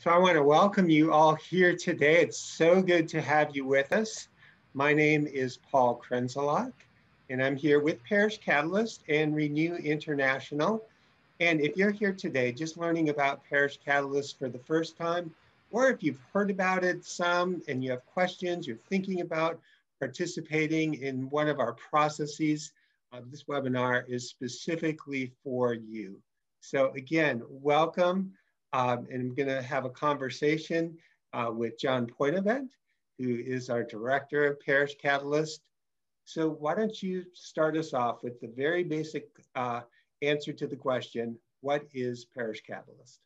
So I want to welcome you all here today. It's so good to have you with us. My name is Paul Krenzelak, and I'm here with Parish Catalyst and Renew International. And if you're here today just learning about Parish Catalyst for the first time, or if you've heard about it some and you have questions, you're thinking about participating in one of our processes, this webinar is specifically for you. So again, welcome. And I'm going to have a conversation with John Poitevent, who is our director of Parish Catalyst. So why don't you start us off with the very basic answer to the question, what is Parish Catalyst?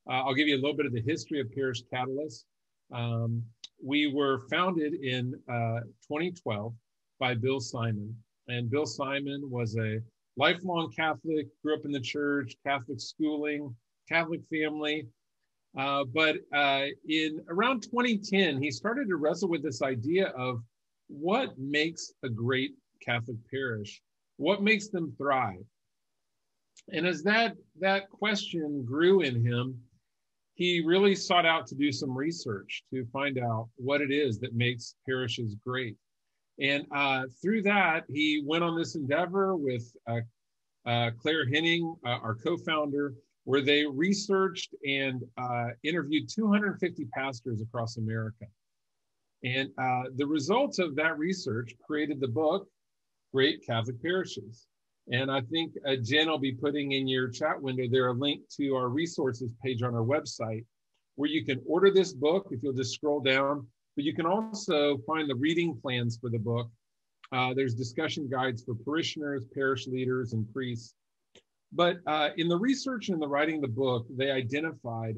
I'll give you a little bit of the history of Parish Catalyst. We were founded in 2012 by Bill Simon. And Bill Simon was a lifelong Catholic, grew up in the church, Catholic schooling, Catholic family. But in around 2010, he started to wrestle with this idea of what makes a great Catholic parish? What makes them thrive? And as that question grew in him, he really sought out to do some research to find out what it is that makes parishes great. And through that, he went on this endeavor with Claire Henning, our co-founder, where they researched and interviewed 250 pastors across America. And the results of that research created the book, Great Catholic Parishes. And I think Jen will be putting in your chat window there a link to our resources page on our website, where you can order this book if you'll just scroll down, but you can also find the reading plans for the book. There's discussion guides for parishioners, parish leaders, and priests. But in the research and the writing of the book, they identified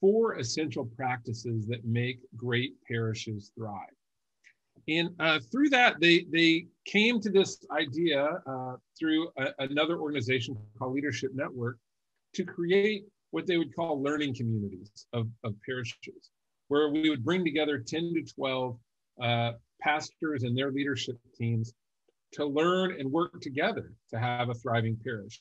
4 essential practices that make great parishes thrive. And through that, they came to this idea through another organization called Leadership Network to create what they would call learning communities of parishes, where we would bring together 10 to 12 pastors and their leadership teams to learn and work together to have a thriving parish.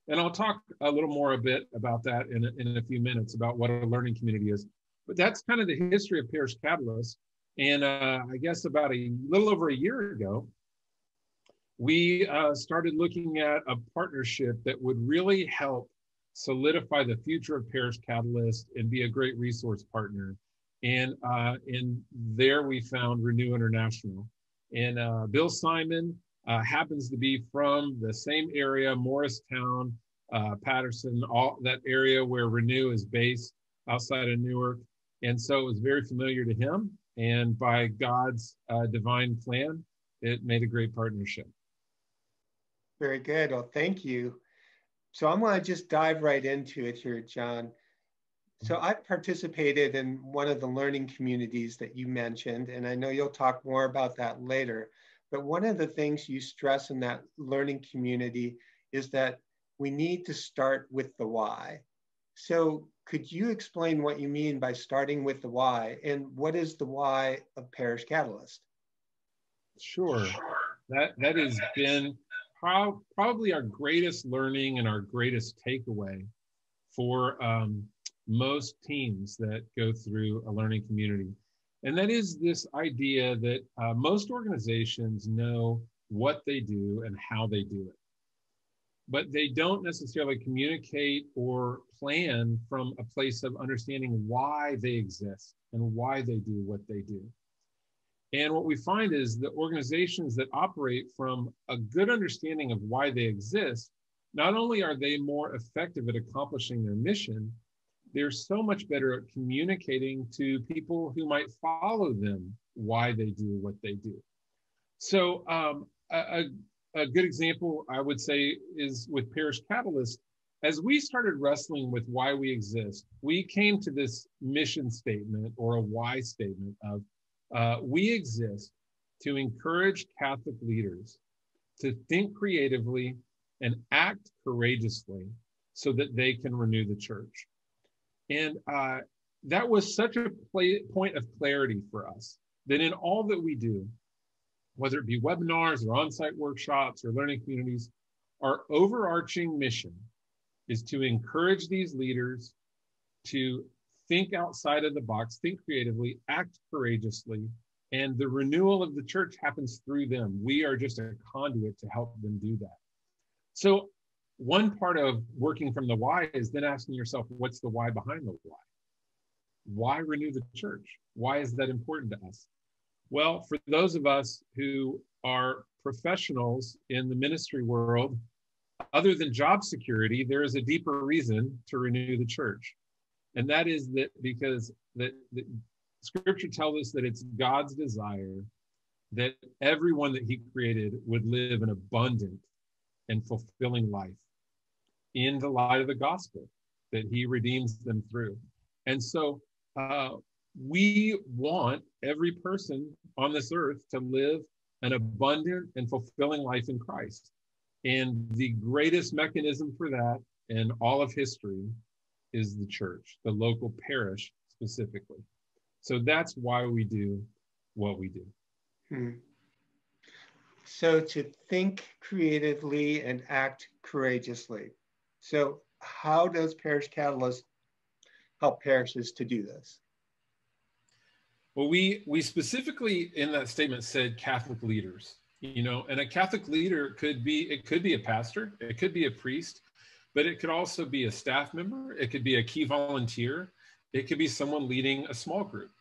And I'll talk a little more a bit about that in a few minutes about what a learning community is. But that's kind of the history of Parish Catalyst. And I guess about a little over a year ago, we started looking at a partnership that would really help solidify the future of Parish Catalyst and be a great resource partner. And there we found Renew International. And Bill Simon happens to be from the same area, Morristown, Patterson, all that area where Renew is based outside of Newark. And so it was very familiar to him. And by God's divine plan, it made a great partnership. Very good. Well, thank you. So I'm going to just dive right into it here, John. So I've participated in one of the learning communities that you mentioned, and I know you'll talk more about that later. But one of the things you stress in that learning community is that we need to start with the why. So could you explain what you mean by starting with the why, and what is the why of Parish Catalyst? Sure. That has been probably our greatest learning and our greatest takeaway for most teams that go through a learning community. And that is this idea that most organizations know what they do and how they do it, but they don't necessarily communicate or plan from a place of understanding why they exist and why they do what they do. And what we find is the organizations that operate from a good understanding of why they exist, not only are they more effective at accomplishing their mission, they're so much better at communicating to people who might follow them why they do what they do. So a good example, I would say, is with Parish Catalyst. As we started wrestling with why we exist, we came to this mission statement or a why statement of we exist to encourage Catholic leaders to think creatively and act courageously so that they can renew the church. And that was such a point of clarity for us that in all that we do, whether it be webinars or on-site workshops or learning communities, our overarching mission is to encourage these leaders to think outside of the box, think creatively, act courageously, and the renewal of the church happens through them. We are just a conduit to help them do that. So one part of working from the why is then asking yourself, what's the why behind the why? Why renew the church? Why is that important to us? Well, for those of us who are professionals in the ministry world, other than job security, there is a deeper reason to renew the church. And that is that because the scripture tells us that it's God's desire that everyone that he created would live an abundant and fulfilling life in the light of the gospel that he redeems them through. And so we want every person on this earth to live an abundant and fulfilling life in Christ. And the greatest mechanism for that in all of history is the church, the local parish specifically. So that's why we do what we do. So to think creatively and act courageously. So how does Parish Catalyst help parishes to do this? Well, we specifically in that statement said Catholic leaders, and a Catholic leader could be a pastor, it could be a priest, but it could also be a staff member, it could be a key volunteer, it could be someone leading a small group.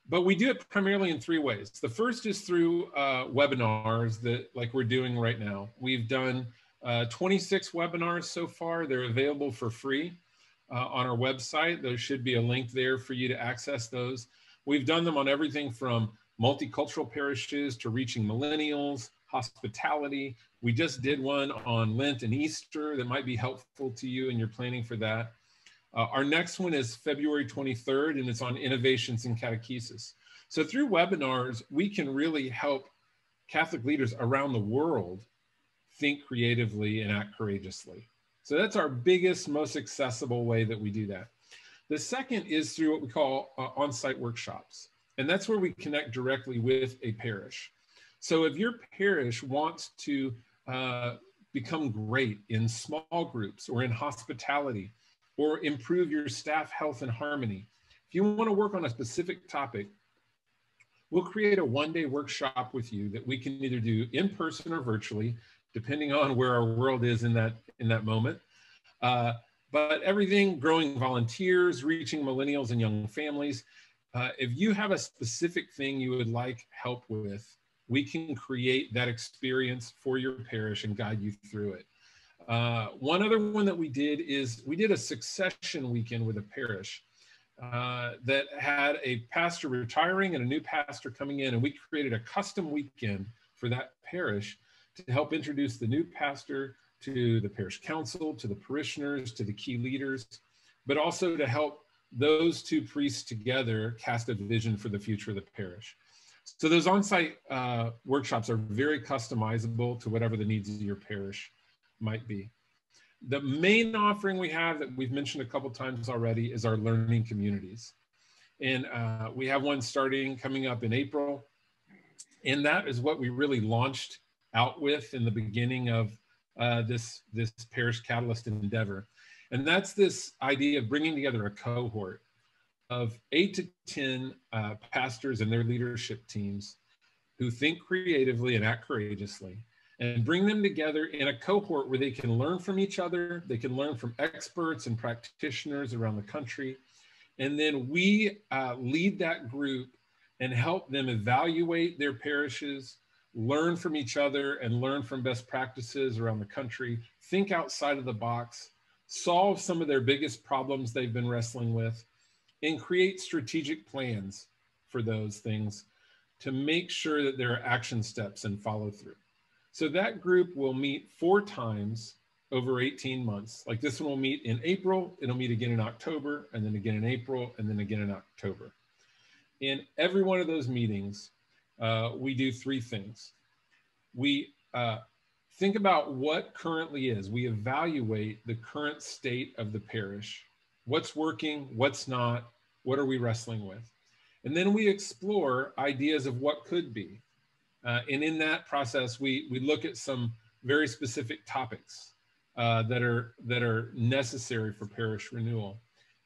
But we do it primarily in three ways. The first is through webinars that like we're doing right now. We've done 26 webinars so far. They're available for free on our website. There should be a link there for you to access those. We've done them on everything from multicultural parishes to reaching millennials, hospitality. We just did one on Lent and Easter that might be helpful to you and you're planning for that. Our next one is February 23rd, and it's on innovations in catechesis. So through webinars, we can really help Catholic leaders around the world think creatively and act courageously. So that's our biggest, most accessible way that we do that. The second is through what we call on-site workshops. And that's where we connect directly with a parish. So if your parish wants to become great in small groups or in hospitality, or improve your staff health and harmony. If you want to work on a specific topic, we'll create a one-day workshop with you that we can either do in person or virtually, depending on where our world is in that moment. But everything, growing volunteers, reaching millennials and young families. If you have a specific thing you would like help with, we can create that experience for your parish and guide you through it. One other one that we did is we did a succession weekend with a parish that had a pastor retiring and a new pastor coming in, and we created a custom weekend for that parish to help introduce the new pastor to the parish council, to the parishioners, to the key leaders, but also to help those two priests together cast a vision for the future of the parish. So those on-site workshops are very customizable to whatever the needs of your parish might be. The main offering we have that we've mentioned a couple times already is our learning communities. And we have one coming up in April. And that is what we really launched out with in the beginning of this Parish Catalyst endeavor. And that's this idea of bringing together a cohort of 8 to 10 pastors and their leadership teams who think creatively and act courageously, and bring them together in a cohort where they can learn from each other. They can learn from experts and practitioners around the country. And then we lead that group and help them evaluate their parishes, learn from each other and learn from best practices around the country, think outside of the box, solve some of their biggest problems they've been wrestling with, and create strategic plans for those things to make sure that there are action steps and follow through. So that group will meet 4 times over 18 months. Like this one will meet in April, it'll meet again in October, and then again in April, and then again in October. In every one of those meetings, we do 3 things. We think about what currently is. We evaluate the current state of the parish. What's working, what's not, what are we wrestling with? And then we explore ideas of what could be. And in that process, we look at some very specific topics that are necessary for parish renewal.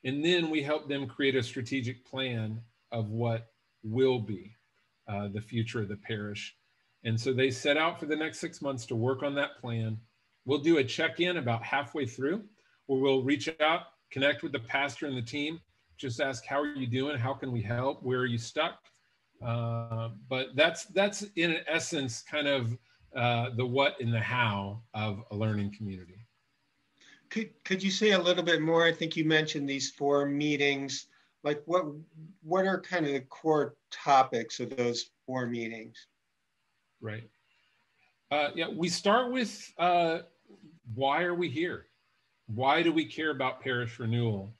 And then we help them create a strategic plan of what will be the future of the parish. And so they set out for the next 6 months to work on that plan. We'll do a check-in about halfway through, where we'll reach out, connect with the pastor and the team, just ask, how are you doing? How can we help? Where are you stuck? But that's in essence kind of the what and the how of a learning community. Could you say a little bit more? I think you mentioned these 4 meetings. Like what are kind of the core topics of those 4 meetings? Right. Yeah, we start with why are we here? Why do we care about parish renewal?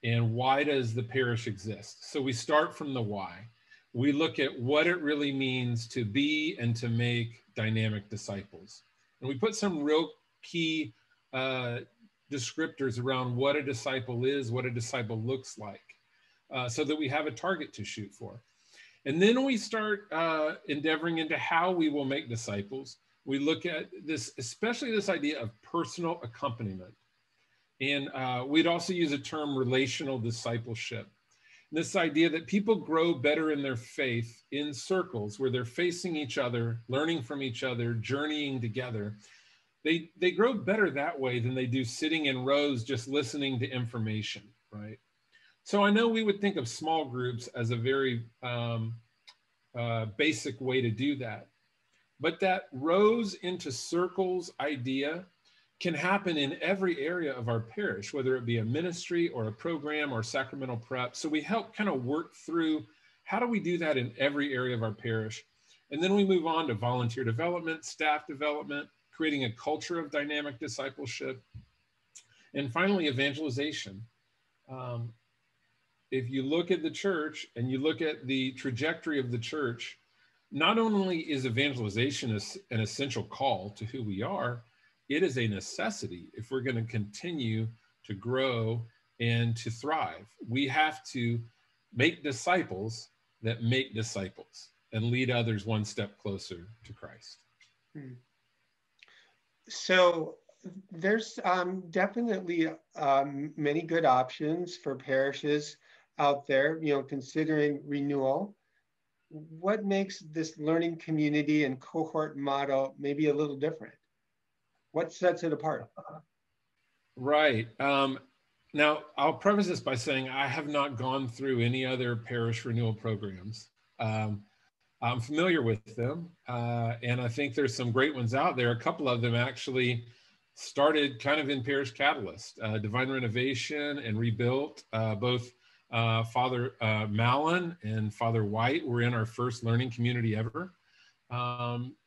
And why does the parish exist? So we start from the why. We look at what it really means to be and to make dynamic disciples. And we put some real key descriptors around what a disciple is, what a disciple looks like, so that we have a target to shoot for. And then we start endeavoring into how we will make disciples. We look at this, especially this idea of personal accompaniment. And we'd also use a term relational discipleship. This idea that people grow better in their faith in circles where they're facing each other, learning from each other, journeying together. They grow better that way than they do sitting in rows just listening to information, right? So I know we would think of small groups as a very basic way to do that. But that rows into circles idea can happen in every area of our parish, whether it be a ministry or a program or sacramental prep. So we help kind of work through how do we do that in every area of our parish. And then we move on to volunteer development, staff development, creating a culture of dynamic discipleship, and finally, evangelization. If you look at the church and you look at the trajectory of the church, not only is evangelization an essential call to who we are, it is a necessity if we're going to continue to grow and to thrive. We have to make disciples that make disciples and lead others one step closer to Christ. So there's definitely many good options for parishes out there, considering renewal. What makes this learning community and cohort model maybe a little different? What sets it apart? Right. Now, I'll preface this by saying I have not gone through any other parish renewal programs. I'm familiar with them, and I think there's some great ones out there. A couple of them actually started kind of in Parish Catalyst, Divine Renovation and Rebuilt. Both Father Mallon and Father White were in our first learning community ever.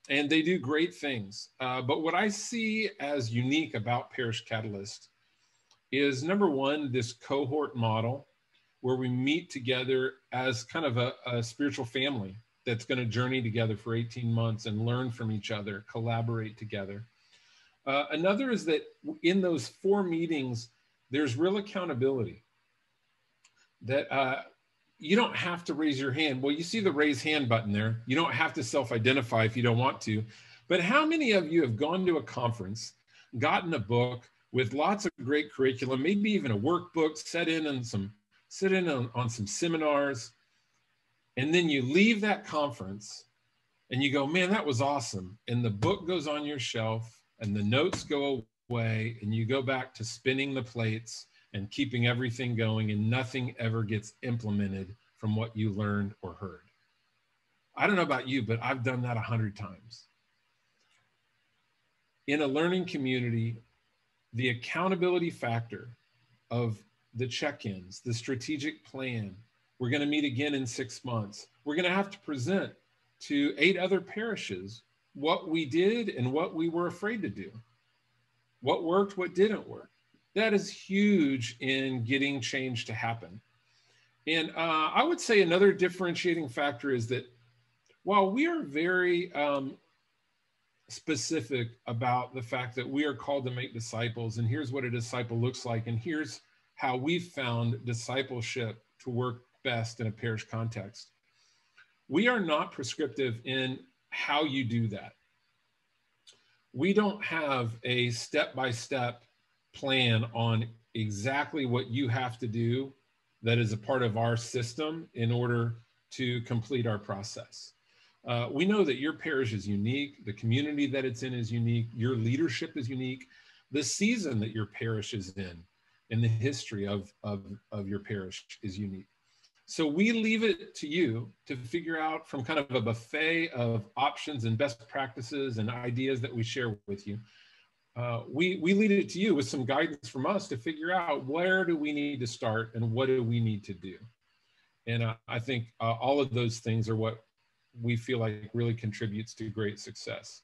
And they do great things. But what I see as unique about Parish Catalyst is, number one, this cohort model where we meet together as kind of a spiritual family that's going to journey together for 18 months and learn from each other, collaborate together. Another is that in those 4 meetings, there's real accountability. That you don't have to raise your hand. Well, you see the raise hand button there. You don't have to self-identify if you don't want to. But how many of you have gone to a conference, gotten a book with lots of great curriculum, maybe even a workbook, sit in on some seminars, and then you leave that conference and you go, man, that was awesome. And the book goes on your shelf and the notes go away and you go back to spinning the plates and keeping everything going, and nothing ever gets implemented from what you learned or heard. I don't know about you, but I've done that 100 times. In a learning community, the accountability factor of the check-ins, the strategic plan, we're going to meet again in 6 months. We're going to have to present to 8 other parishes what we did and what we were afraid to do, what worked, what didn't work. That is huge in getting change to happen. And I would say another differentiating factor is that while we are very specific about the fact that we are called to make disciples, and here's what a disciple looks like, and here's how we've found discipleship to work best in a parish context, we are not prescriptive in how you do that. We don't have a step-by-step plan on exactly what you have to do that is a part of our system in order to complete our process. We know that your parish is unique, the community that it's in is unique, your leadership is unique, the season that your parish is in the history of your parish is unique. So we leave it to you to figure out from kind of a buffet of options and best practices and ideas that we share with you. We lead it to you with some guidance from us to figure out where do we need to start and what do we need to do. And I think all of those things are what we feel like really contributes to great success.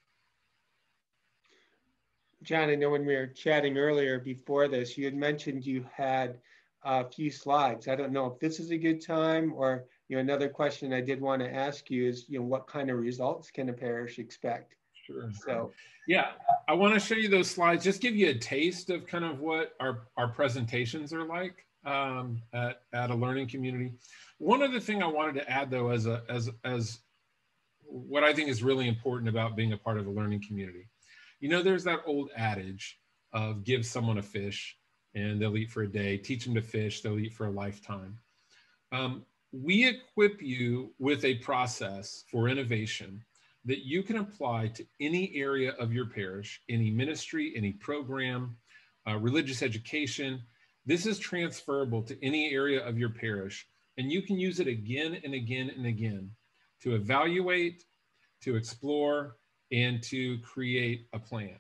John, I know when we were chatting earlier before this, you had mentioned you had a few slides. I don't know if this is a good time, or another question I did want to ask you is, what kind of results can a parish expect? Sure. So, yeah, I want to show you those slides, just give you a taste of kind of what our presentations are like at a learning community. One other thing I wanted to add, though, as what I think is really important about being a part of a learning community. There's that old adage of give someone a fish and they'll eat for a day, teach them to fish, they'll eat for a lifetime. We equip you with a process for innovation that you can apply to any area of your parish, any ministry, any program, religious education. This is transferable to any area of your parish, and you can use it again and again and again to evaluate, to explore, and to create a plan.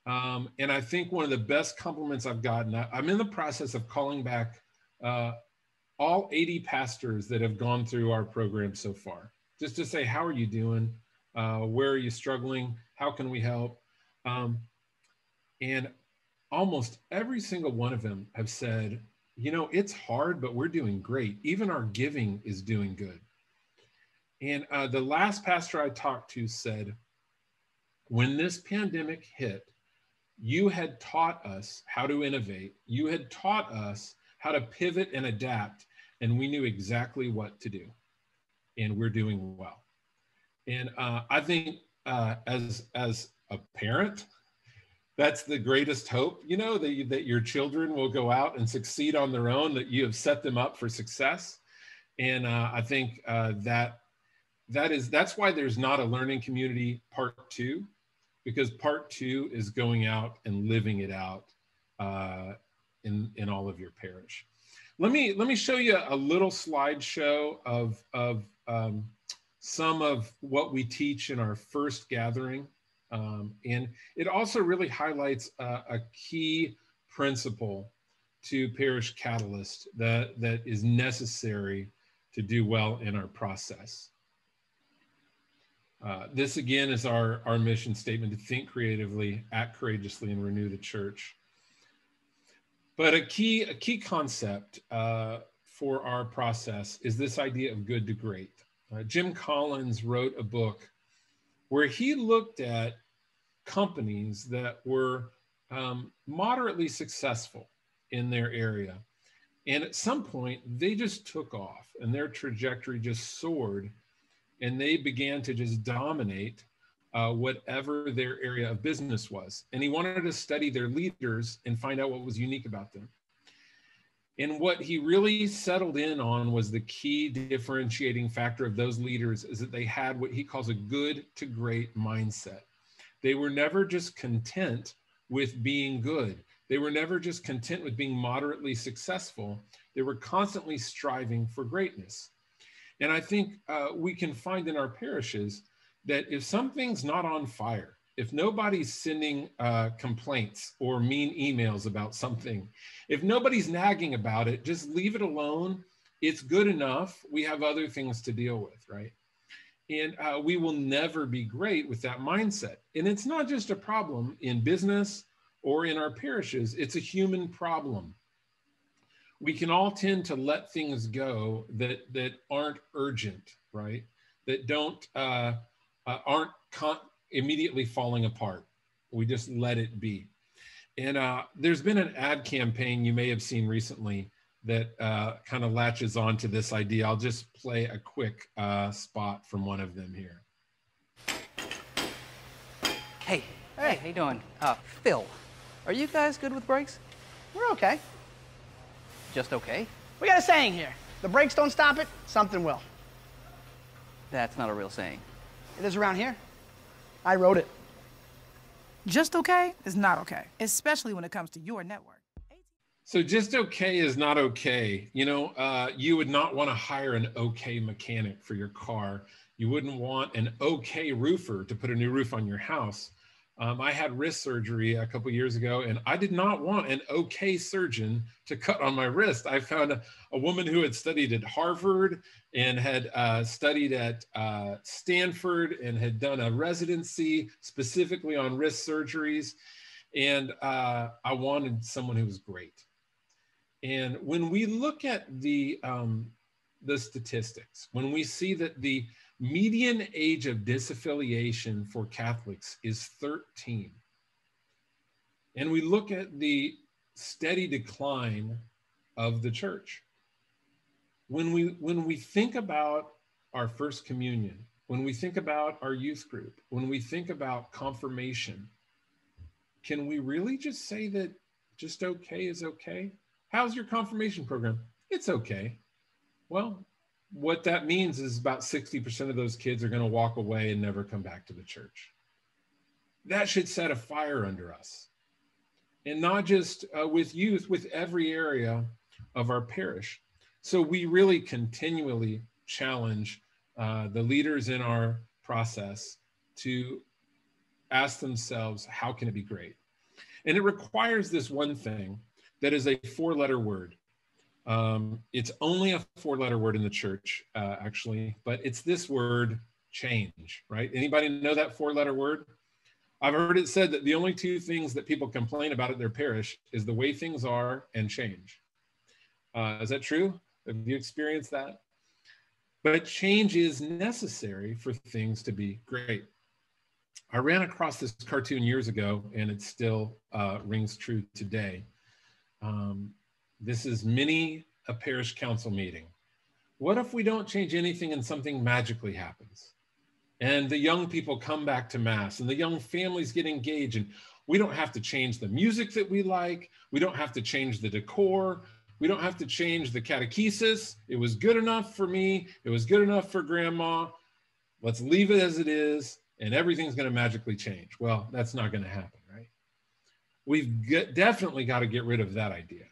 And I think one of the best compliments I've gotten, I'm in the process of calling back all 80 pastors that have gone through our program so far, just to say, how are you doing? Where are you struggling? How can we help? And almost every single one of them have said, it's hard, but we're doing great. Even our giving is doing good. And the last pastor I talked to said, when this pandemic hit, you had taught us how to innovate. You had taught us how to pivot and adapt, and we knew exactly what to do. And we're doing well. And I think as a parent, that's the greatest hope, that your children will go out and succeed on their own, that you have set them up for success. And I think that's why there's not a learning community part 2, because part 2 is going out and living it out in all of your parish. Let me show you a little slideshow of some of what we teach in our first gathering. And it also really highlights a key principle to Parish Catalyst that is necessary to do well in our process. This again is our mission statement: to think creatively, act courageously, and renew the church. But a key concept for our process is this idea of good to great. Jim Collins wrote a book where he looked at companies that were moderately successful in their area. And at some point, they just took off and their trajectory just soared, and they began to just dominate whatever their area of business was. And he wanted to study their leaders and find out what was unique about them. And what he really settled in on was the key differentiating factor of those leaders is that they had what he calls a good to great mindset. They were never just content with being good. They were never just content with being moderately successful. They were constantly striving for greatness. And I think we can find in our parishes that if something's not on fire, if nobody's sending complaints or mean emails about something, if nobody's nagging about it, just leave it alone. It's good enough. We have other things to deal with, right? And we will never be great with that mindset. And it's not just a problem in business or in our parishes. It's a human problem. We can all tend to let things go that aren't urgent, right? That aren't immediately falling apart. We just let it be. And there's been an ad campaign you may have seen recently that kind of latches on to this idea. I'll just play a quick spot from one of them here. Hey, how you doing? Phil, are you guys good with brakes? We're okay. just okay? We got a saying here. The brakes don't stop it, something will. That's not a real saying. It is around here. I wrote it. Just okay is not okay, especially when it comes to your network. So just okay is not okay. You know, you would not want to hire an okay mechanic for your car. You wouldn't want an okay roofer to put a new roof on your house. I had wrist surgery a couple years ago, and I did not want an okay surgeon to cut on my wrist. I found a woman who had studied at Harvard and had studied at Stanford and had done a residency specifically on wrist surgeries. And I wanted someone who was great. And when we look at the statistics, when we see that the median age of disaffiliation for Catholics is 13, and we look at the steady decline of the church, when we think about our first communion, when we think about our youth group, when we think about confirmation, can we really just say that just okay is okay? How's your confirmation program? It's okay. Well, what that means is about 60% of those kids are going to walk away and never come back to the church. That should set a fire under us. And not just with youth, with every area of our parish. So we really continually challenge the leaders in our process to ask themselves, how can it be great? And it requires this one thing that is a 4-letter word. It's only a 4-letter word in the church, actually, but it's this word, change, right? Anybody know that 4-letter word? I've heard it said that the only 2 things that people complain about at their parish is the way things are and change. Is that true? Have you experienced that? But change is necessary for things to be great. I ran across this cartoon years ago, and it still rings true today. This is mini a parish council meeting. What if we don't change anything and something magically happens? And the young people come back to mass and the young families get engaged, and we don't have to change the music that we like. We don't have to change the decor. We don't have to change the catechesis. It was good enough for me. It was good enough for grandma. Let's leave it as it is, and everything's going to magically change. Well, that's not going to happen, right? We've definitely got to get rid of that idea.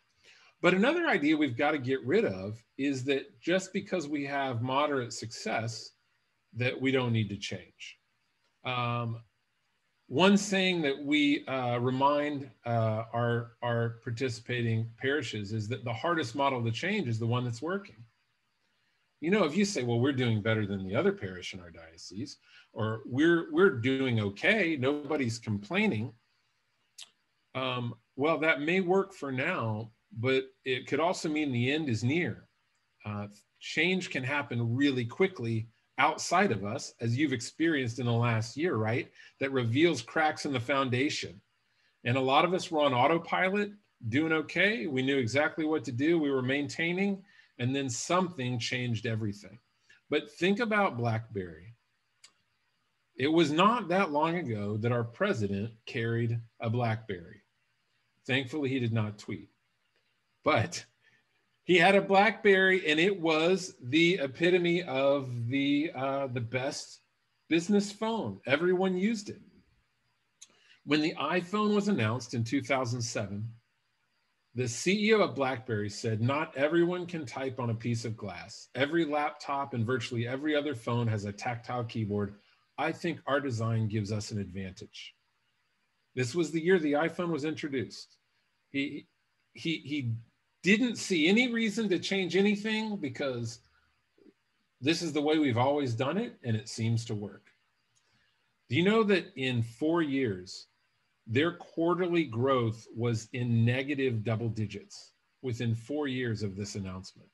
But another idea we've got to get rid of is that just because we have moderate success, that we don't need to change. One saying that we remind our participating parishes is that the hardest model to change is the one that's working. You know, if you say, well, we're doing better than the other parish in our diocese, or we're doing okay, nobody's complaining, well, that may work for now, but it could also mean the end is near. Change can happen really quickly outside of us, as you've experienced in the last year, right? That reveals cracks in the foundation. And a lot of us were on autopilot, doing okay. We knew exactly what to do. We were maintaining, and then something changed everything. But think about BlackBerry. It was not that long ago that our president carried a BlackBerry. Thankfully, he did not tweet. But he had a BlackBerry, and it was the epitome of the best business phone. Everyone used it. When the iPhone was announced in 2007, the CEO of BlackBerry said, not everyone can type on a piece of glass. Every laptop and virtually every other phone has a tactile keyboard. I think our design gives us an advantage. This was the year the iPhone was introduced. He didn't see any reason to change anything because this is the way we've always done it, and it seems to work. Do you know that in 4 years, their quarterly growth was in negative double digits within 4 years of this announcement?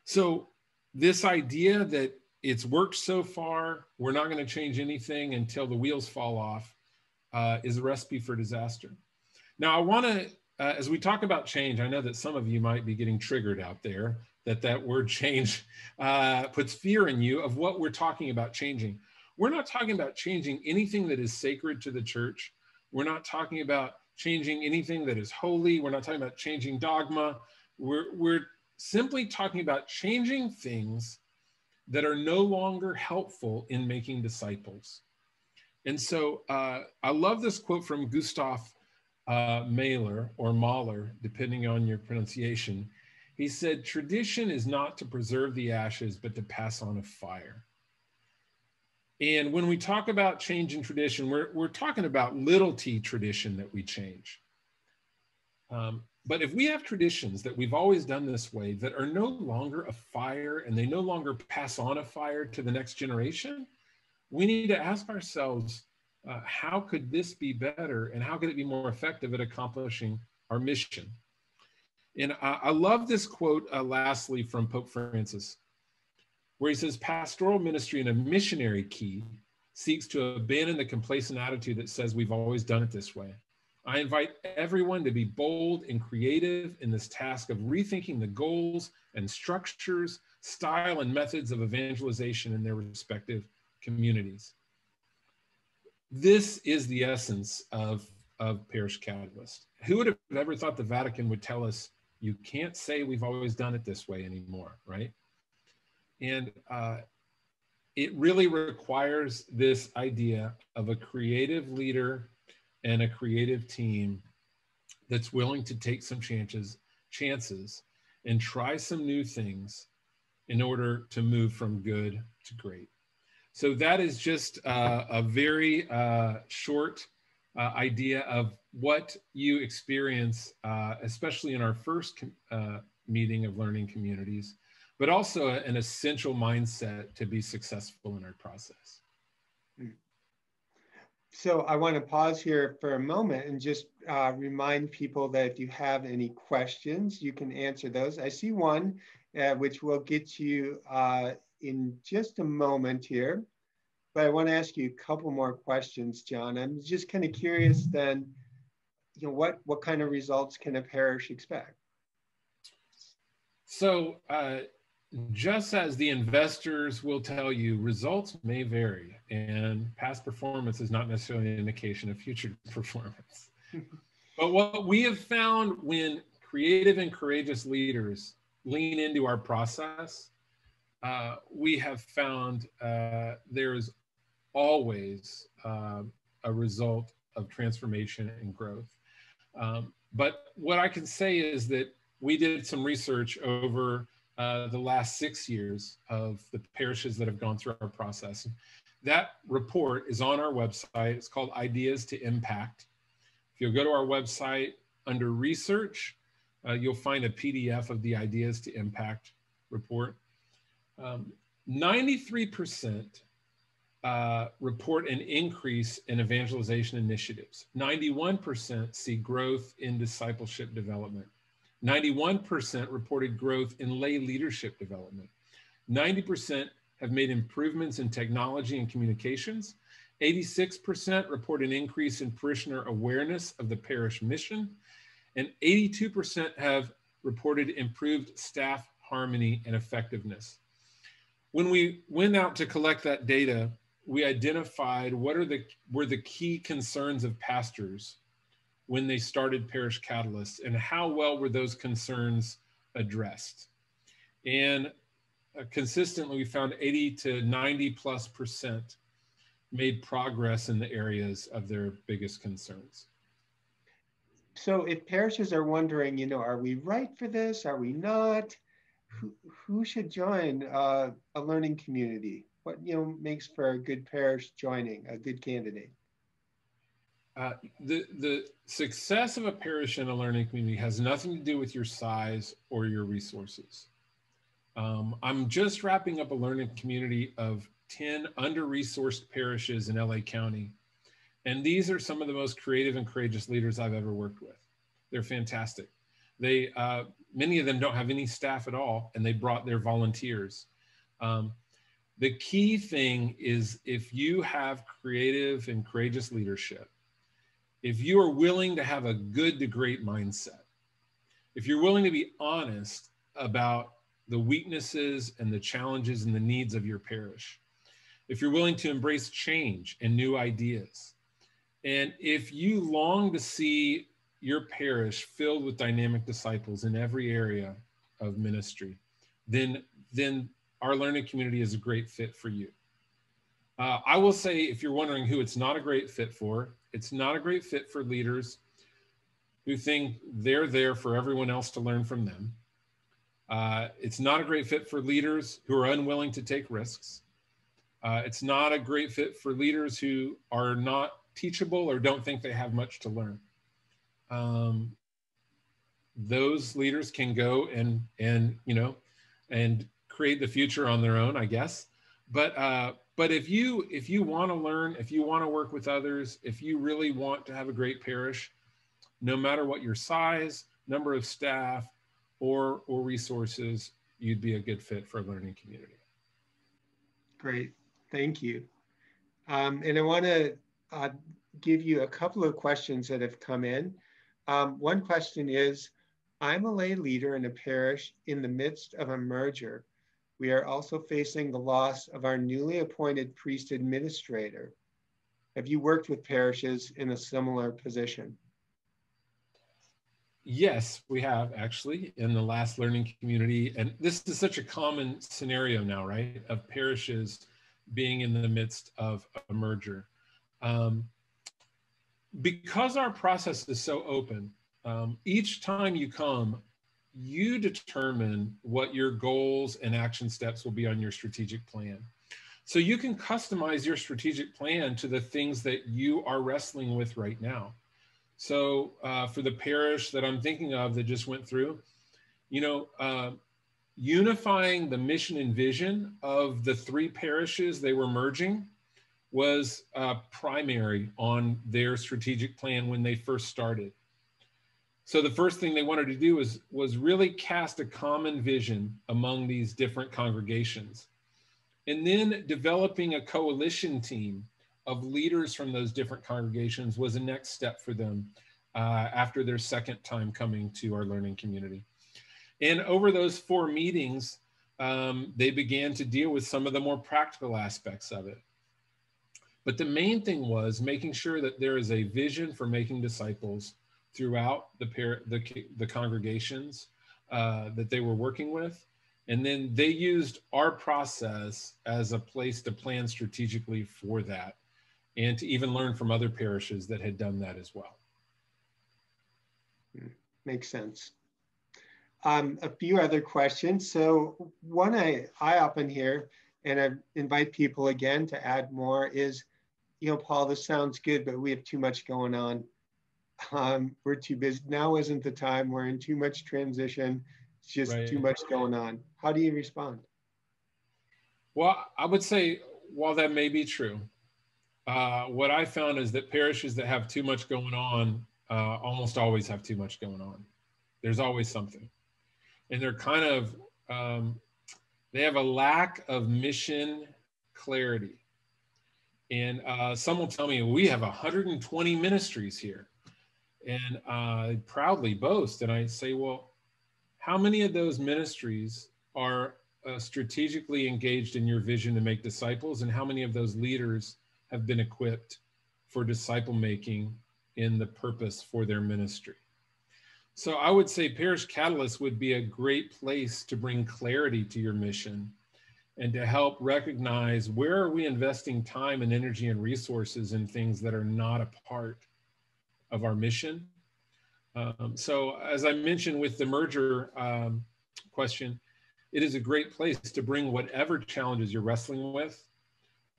So this idea that it's worked so far, we're not going to change anything until the wheels fall off, is a recipe for disaster. Now, I want to, as we talk about change, I know that some of you might be getting triggered out there, that word change puts fear in you of what we're talking about changing. We're not talking about changing anything that is sacred to the church. We're not talking about changing anything that is holy. We're not talking about changing dogma. We're simply talking about changing things that are no longer helpful in making disciples. And so I love this quote from Gustav Mahler, or Mahler, depending on your pronunciation. He said, "Tradition is not to preserve the ashes, but to pass on a fire." And when we talk about change in tradition, we're talking about little t tradition that we change. But if we have traditions that we've always done this way that are no longer a fire and they no longer pass on a fire to the next generation, we need to ask ourselves, how could this be better and how could it be more effective at accomplishing our mission? And I love this quote, lastly, from Pope Francis, where he says, "Pastoral ministry in a missionary key seeks to abandon the complacent attitude that says we've always done it this way. I invite everyone to be bold and creative in this task of rethinking the goals and structures, style, and methods of evangelization in their respective communities." This is the essence of Parish Catalyst. Who would have ever thought the Vatican would tell us, you can't say we've always done it this way anymore, right? And it really requires this idea of a creative leader and a creative team that's willing to take some chances and try some new things in order to move from good to great. So that is just a very short idea of what you experience, especially in our first meeting of learning communities, but also an essential mindset to be successful in our process. So I want to pause here for a moment and just remind people that if you have any questions, you can answer those. I see one, which we'll get to you in just a moment here. But I want to ask you a couple more questions, John. I'm just kind of curious then, you know, what kind of results can a parish expect? So just as the investors will tell you, results may vary, and past performance is not necessarily an indication of future performance. But what we have found when creative and courageous leaders lean into our process, we have found there's always a result of transformation and growth. But what I can say is that we did some research over the last 6 years of the parishes that have gone through our process. That report is on our website. It's called Ideas to Impact. If you'll go to our website under research, you'll find a PDF of the Ideas to Impact report. 93% report an increase in evangelization initiatives. 91% see growth in discipleship development. 91% reported growth in lay leadership development. 90% have made improvements in technology and communications. 86% report an increase in parishioner awareness of the parish mission. And 82% have reported improved staff harmony and effectiveness. When we went out to collect that data, we identified what were the key concerns of pastors when they started Parish Catalyst, and how well were those concerns addressed. And consistently, we found 80 to 90+% made progress in the areas of their biggest concerns. So if parishes are wondering, you know, are we right for this? Are we not? Who should join a learning community? What, you know, makes for a good parish joining, a good candidate? The success of a parish and a learning community has nothing to do with your size or your resources. I'm just wrapping up a learning community of 10 under-resourced parishes in LA County. And these are some of the most creative and courageous leaders I've ever worked with. They're fantastic. Many of them don't have any staff at all, and they brought their volunteers. The key thing is, if you have creative and courageous leadership, if you are willing to have a good to great mindset, if you're willing to be honest about the weaknesses and the challenges and the needs of your parish, if you're willing to embrace change and new ideas, and if you long to see your parish filled with dynamic disciples in every area of ministry, then our learning community is a great fit for you. I will say, if you're wondering who it's not a great fit for, it's not a great fit for leaders who think they're there for everyone else to learn from them. It's not a great fit for leaders who are unwilling to take risks. It's not a great fit for leaders who are not teachable or don't think they have much to learn. Those leaders can go and create the future on their own, I guess. But if you want to learn, if you want to work with others, if you really want to have a great parish, no matter what your size, number of staff, or resources, you'd be a good fit for a learning community. Great, thank you. And I want to give you a couple of questions that have come in. One question is, I'm a lay leader in a parish in the midst of a merger. We are also facing the loss of our newly appointed priest administrator. Have you worked with parishes in a similar position? Yes, we have actually in the last learning community. And this is such a common scenario now, right? Of parishes being in the midst of a merger. Because our process is so open, each time you come, you determine what your goals and action steps will be on your strategic plan. So you can customize your strategic plan to the things that you are wrestling with right now. So for the parish that I'm thinking of that just went through, unifying the mission and vision of the 3 parishes they were merging was primary on their strategic plan when they first started. So the first thing they wanted to do was really cast a common vision among these different congregations. And then developing a coalition team of leaders from those different congregations was the next step for them after their second time coming to our learning community. And over those 4 meetings, they began to deal with some of the more practical aspects of it. But the main thing was making sure that there is a vision for making disciples throughout the congregations that they were working with. And then they used our process as a place to plan strategically for that and to even learn from other parishes that had done that as well. Makes sense. A few other questions. So one I often hear, and I invite people again to add more, is, Paul, this sounds good, but we have too much going on. We're too busy. Now isn't the time. We're in too much transition. It's just too much going on. How do you respond? Well, I would say, while that may be true, what I found is that parishes that have too much going on almost always have too much going on. There's always something. And they're kind of, they have a lack of mission clarity. And some will tell me, we have 120 ministries here. And I proudly boast. And I say, well, how many of those ministries are strategically engaged in your vision to make disciples? And how many of those leaders have been equipped for disciple making in the purpose for their ministry? So I would say Parish Catalyst would be a great place to bring clarity to your mission and to help recognize, where are we investing time and energy and resources in things that are not a part of our mission? So as I mentioned with the merger question, it is a great place to bring whatever challenges you're wrestling with,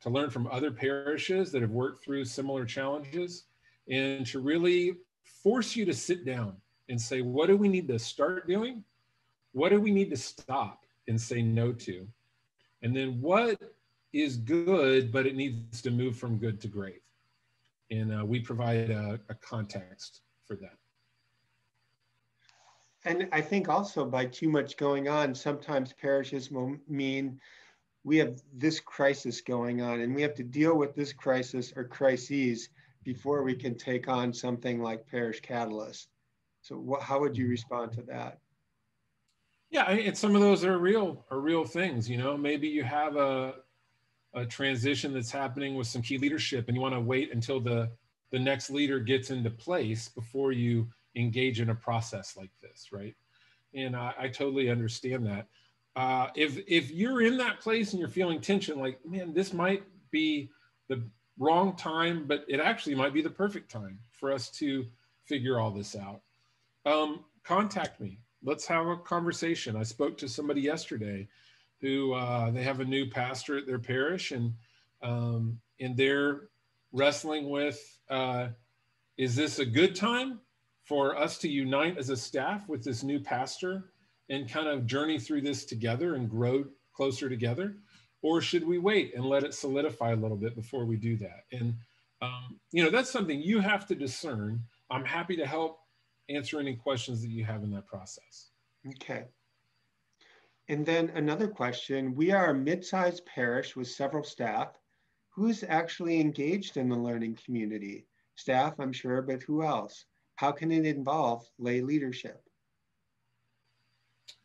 to learn from other parishes that have worked through similar challenges, and to really force you to sit down and say, what do we need to start doing? What do we need to stop and say no to? And then what is good, but it needs to move from good to great? And we provide a context for that. And I think also, by too much going on, sometimes parishes will mean we have this crisis going on and we have to deal with this crisis or crises before we can take on something like Parish Catalyst. So how would you respond to that? Yeah, and some of those are real things. Maybe you have a transition that's happening with some key leadership and you want to wait until the next leader gets into place before you engage in a process like this, right? And I totally understand that. If you're in that place and you're feeling tension, like, man, this might be the wrong time, but it actually might be the perfect time for us to figure all this out. Contact me. Let's have a conversation. I spoke to somebody yesterday who they have a new pastor at their parish, and they're wrestling with, is this a good time for us to unite as a staff with this new pastor and kind of journey through this together and grow closer together? Or should we wait and let it solidify a little bit before we do that? And, that's something you have to discern. I'm happy to help answer any questions that you have in that process. Okay. And then another question, we are a mid-sized parish with several staff. Who's actually engaged in the learning community? Staff, I'm sure, but who else? How can it involve lay leadership?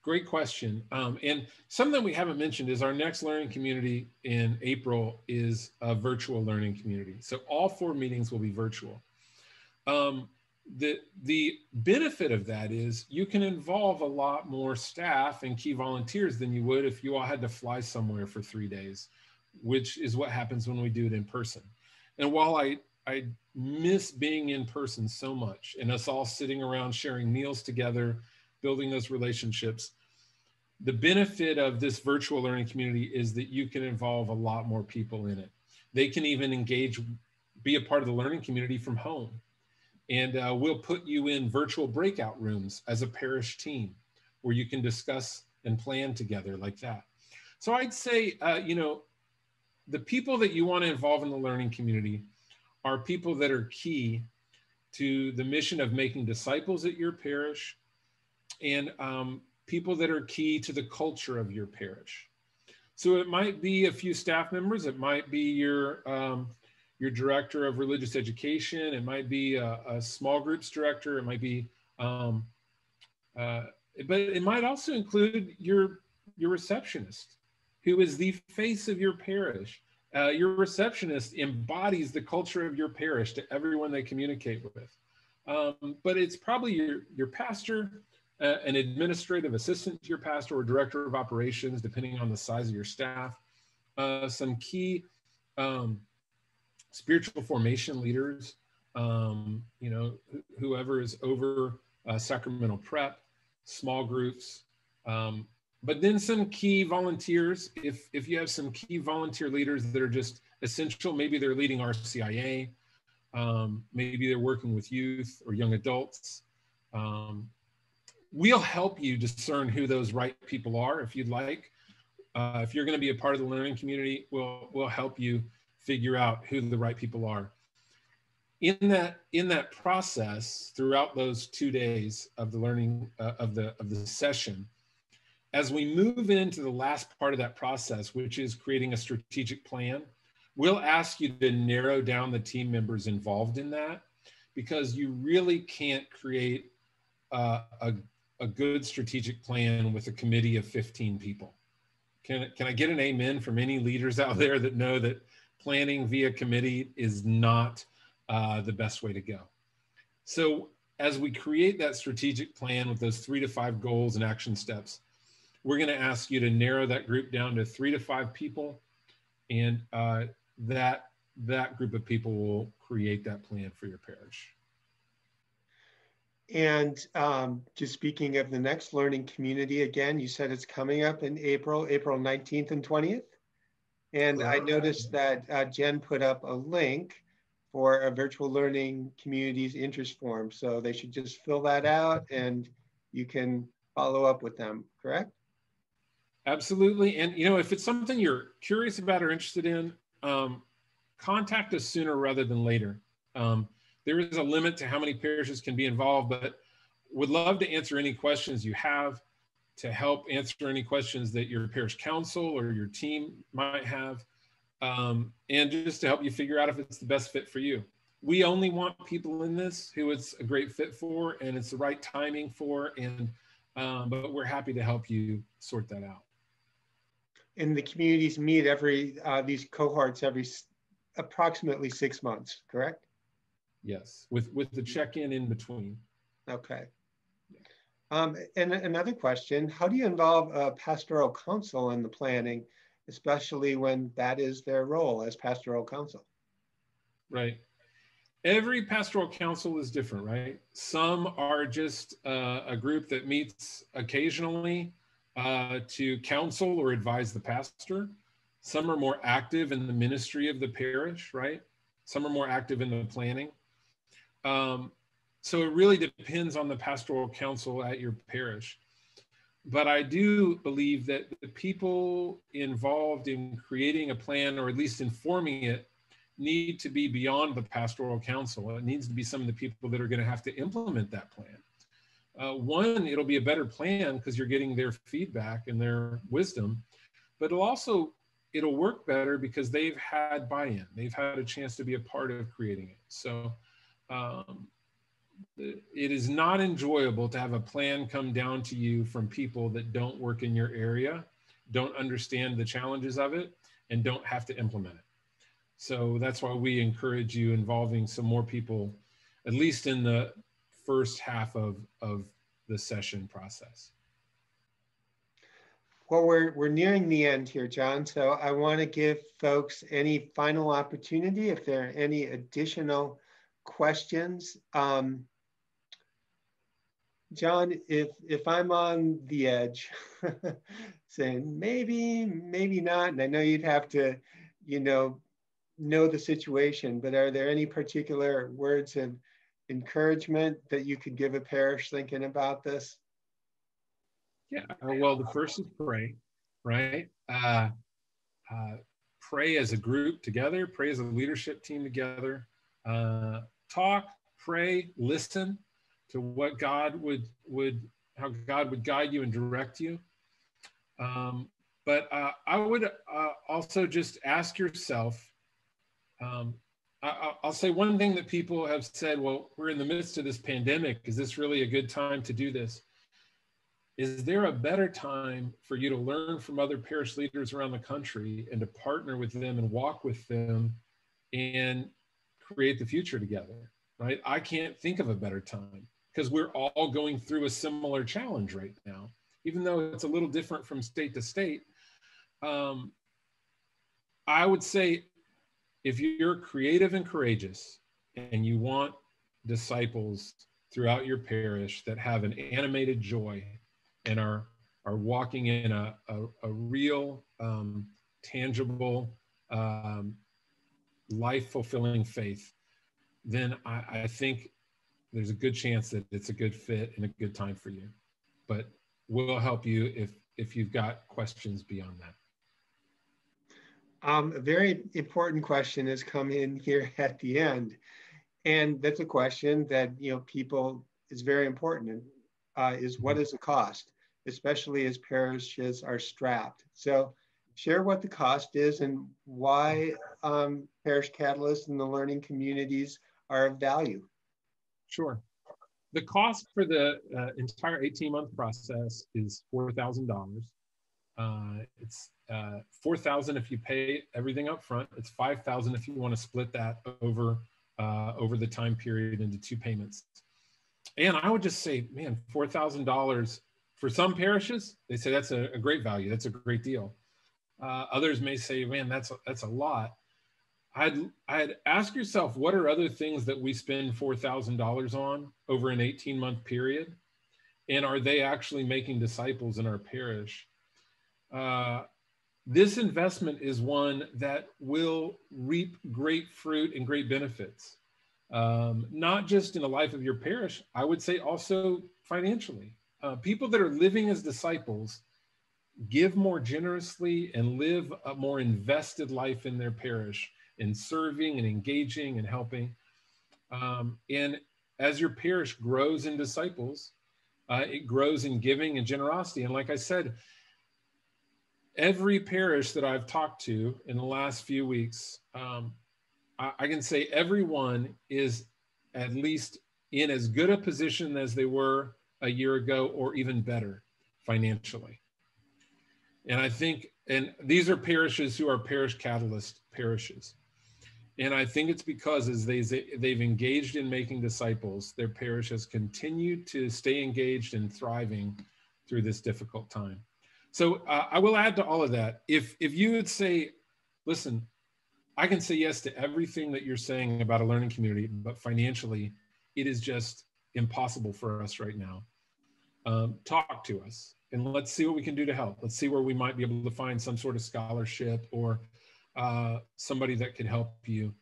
Great question. And something we haven't mentioned is our next learning community in April is a virtual learning community. So all 4 meetings will be virtual. The benefit of that is you can involve a lot more staff and key volunteers than you would if you all had to fly somewhere for 3 days, which is what happens when we do it in person. And while I miss being in person so much and us all sitting around sharing meals together, building those relationships, the benefit of this virtual learning community is that you can involve a lot more people in it. They can even engage, be a part of the learning community from home. And we'll put you in virtual breakout rooms as a parish team where you can discuss and plan together like that. So I'd say, the people that you want to involve in the learning community are people that are key to the mission of making disciples at your parish, and people that are key to the culture of your parish. So it might be a few staff members. It might be your director of religious education. It might be a small groups director. It might be, but it might also include your receptionist, who is the face of your parish. Your receptionist embodies the culture of your parish to everyone they communicate with. But it's probably your pastor, an administrative assistant to your pastor, or director of operations, depending on the size of your staff, some key spiritual formation leaders, whoever is over sacramental prep, small groups, but then some key volunteers. If you have some key volunteer leaders that are just essential, maybe they're leading RCIA, maybe they're working with youth or young adults. We'll help you discern who those right people are if you'd like. If you're going to be a part of the learning community, we'll help you figure out who the right people are. In that process, throughout those 2 days of the learning of the session, as we move into the last part of that process, which is creating a strategic plan, we'll ask you to narrow down the team members involved in that, because you really can't create a good strategic plan with a committee of 15 people. Can I get an amen from any leaders out there that know that planning via committee is not the best way to go? So as we create that strategic plan with those 3 to 5 goals and action steps, we're going to ask you to narrow that group down to 3 to 5 people, and that group of people will create that plan for your parish. And just speaking of the next learning community, again, you said it's coming up in April 19th and 20th. And I noticed that Jen put up a link for a virtual learning community's interest form. So they should just fill that out and you can follow up with them, correct? Absolutely. And if it's something you're curious about or interested in, contact us sooner rather than later. There is a limit to how many parishes can be involved, but would love to answer any questions you have, to help answer any questions that your parish council or your team might have, and just to help you figure out if it's the best fit for you. We only want people in this who it's a great fit for and it's the right timing for, and but we're happy to help you sort that out. And the communities meet these cohorts every approximately 6 months, correct? Yes, with the check-in in between. Okay. And another question, how do you involve a pastoral counsel in the planning, especially when that is their role as pastoral counsel? Right. Every pastoral council is different, right? Some are just a group that meets occasionally to counsel or advise the pastor. Some are more active in the ministry of the parish, right? Some are more active in the planning. So it really depends on the pastoral council at your parish. But I do believe that the people involved in creating a plan, or at least informing it, need to be beyond the pastoral council. It needs to be some of the people that are going to have to implement that plan. One, it'll be a better plan because you're getting their feedback and their wisdom, but it'll work better because they've had buy-in. They've had a chance to be a part of creating it. So it is not enjoyable to have a plan come down to you from people that don't work in your area, don't understand the challenges of it, and don't have to implement it. So that's why we encourage you involving some more people, at least in the first half of the session process. Well, we're nearing the end here, John. So I want to give folks any final opportunity if there are any additional questions. John, if I'm on the edge, saying maybe not, and I know you'd have to, know the situation, but are there any particular words of encouragement that you could give a parish thinking about this? Yeah, well, the first is pray, right? Pray as a group together, pray as a leadership team together, talk, pray, listen to what God how God would guide you and direct you. But I would also just ask yourself, I'll say one thing that people have said, well, we're in the midst of this pandemic. Is this really a good time to do this? Is there a better time for you to learn from other parish leaders around the country and to partner with them and walk with them and create the future together, right? I can't think of a better time because we're all going through a similar challenge right now, even though it's a little different from state to state. I would say, if you're creative and courageous and you want disciples throughout your parish that have an animated joy and are walking in a real, tangible, life-fulfilling faith, then I think there's a good chance that it's a good fit and a good time for you. But we'll help you if you've got questions beyond that. A very important question has come in here at the end, and that's a question that people is very important. Is what is the cost, especially as parishes are strapped? So, share what the cost is and why Parish Catalyst and the learning communities are of value. Sure. The cost for the entire 18-month process is $4,000. It's $4,000 if you pay everything up front. It's $5,000 if you want to split that over the time period into 2 payments. And I would just say, man, $4,000 for some parishes, they say that's a great value. That's a great deal. Others may say, man, that's a lot. I'd ask yourself, what are other things that we spend $4,000 on over an 18-month period? And are they actually making disciples in our parish? This investment is one that will reap great fruit and great benefits, not just in the life of your parish, I would say also financially. People that are living as disciples give more generously and live a more invested life in their parish, in serving and engaging and helping. And as your parish grows in disciples, it grows in giving and generosity. And like I said, every parish that I've talked to in the last few weeks, I can say everyone is at least in as good a position as they were a year ago, or even better financially. And I think, and these are parishes who are Parish Catalyst parishes. And I think it's because as they've engaged in making disciples, their parish has continued to stay engaged and thriving through this difficult time. So I will add to all of that. If you would say, listen, I can say yes to everything that you're saying about a learning community, but financially, it is just impossible for us right now. Talk to us and let's see what we can do to help. Let's see where we might be able to find some sort of scholarship or somebody that could help you.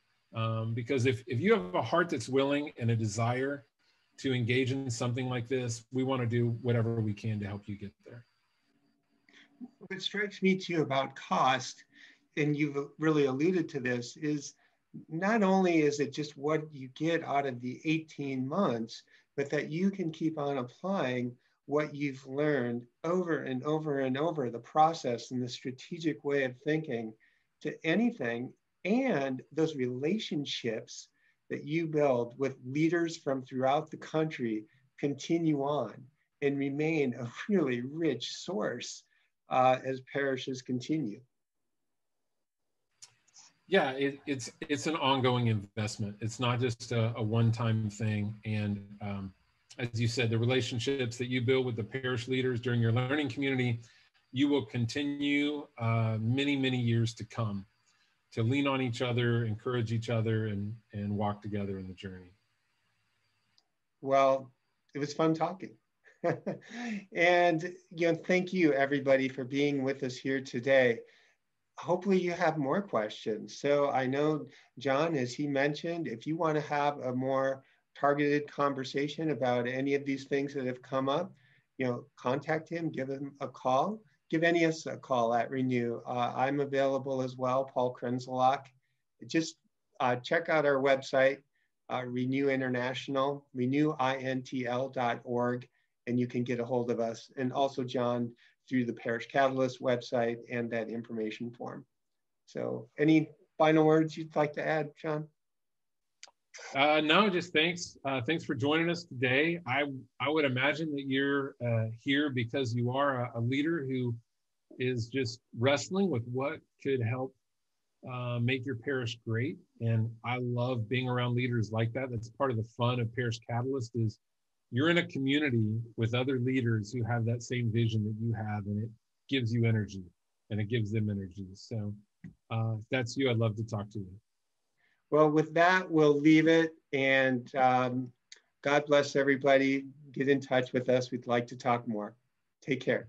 Because if you have a heart that's willing and a desire to engage in something like this, we want to do whatever we can to help you get there. What strikes me too about cost, and you've really alluded to this, is not only is it just what you get out of the 18 months, but that you can keep on applying what you've learned over and over and over, the process and the strategic way of thinking to anything, and those relationships that you build with leaders from throughout the country continue on and remain a really rich source as parishes continue. Yeah, it's an ongoing investment. It's not just a one-time thing. And as you said, the relationships that you build with the parish leaders during your learning community, you will continue many, many years to come to lean on each other, encourage each other, and walk together in the journey. Well, it was fun talking. And thank you everybody for being with us here today. Hopefully you have more questions. So I know, John, as he mentioned, if you want to have a more targeted conversation about any of these things that have come up, contact him, give him a call, give any of us a call at Renew. I'm available as well, Paul Krenzelak. Just check out our website, Renew International, renewintl.org, and you can get a hold of us. And also John, through the Parish Catalyst website and that information form. So any final words you'd like to add, John? No, just thanks. Thanks for joining us today. I would imagine that you're here because you are a leader who is just wrestling with what could help make your parish great. And I love being around leaders like that. That's part of the fun of Parish Catalyst is you're in a community with other leaders who have that same vision that you have, and it gives you energy and it gives them energy. So if that's you, I'd love to talk to you. Well, with that, we'll leave it, and God bless everybody. Get in touch with us. We'd like to talk more. Take care.